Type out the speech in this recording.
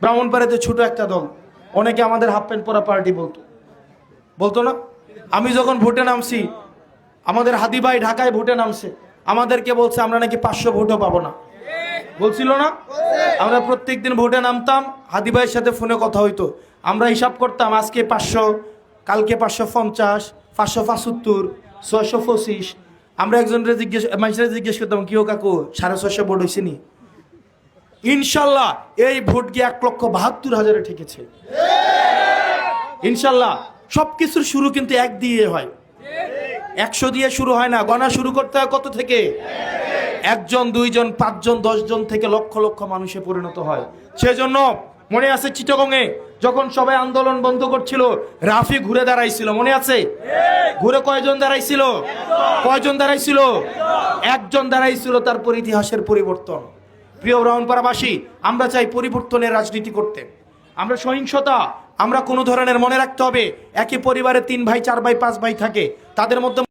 ব্রাহ্মণবাড়িতে ছোট একটা দল, অনেকে আমাদের হাফ প্যান্ট পরা পার্টি বলতো না? আমি যখন ভোটে নামছি, আমাদের হাদি ভাই ঢাকায় ভোটে নামছে, আমাদেরকে বলছে আমরা নাকি 500 ভোটও পাবো না, বলছিল না? আমরা প্রত্যেকদিন ভোটে নামতাম, হাদি ভাইয়ের সাথে ফোনে কথা হইতো, আমরা হিসাব করতাম আজকে 500, কালকে 550, 575, 625। আমরা একজনের মানুষের জিজ্ঞেস করতাম, কি ও কাকু 650 ভোট হয়েছে নি? ইনশাল্লাহ এই ভোট গিয়ে 1,72,000 ঠেকেছে ইনশাল্লাহ। সবকিছুর শুরু কিন্তু 1 দিয়ে হয়, 100 দিয়ে শুরু হয় না। গণা শুরু করতে হয় কত থেকে? 1 জন, 2 জন, 5 জন, 10 জন থেকে লক্ষ লক্ষ মানুষে পরিণত হয়। সেজন্য মনে আছে চিটাগংয়ে যখন সবাই আন্দোলন বন্ধ করছিল, রাফি ঘুরে দাঁড়াইছিল, মনে আছে? ঘুরে কয়জন দাঁড়াইছিল? কয়জন দাঁড়াইছিল? 1 জন দাঁড়াইছিল, তারপর ইতিহাসের পরিবর্তন। প্রিয় ব্রাহ্মণপাড়াবাসী, আমরা চাই পরিবর্তনের রাজনীতি করতে। আমরা সহিংসতা আমরা কোনো ধরনের, মনে রাখতে হবে একই পরিবারে 3 ভাই 4 ভাই 5 ভাই থাকে, তাদের মধ্যে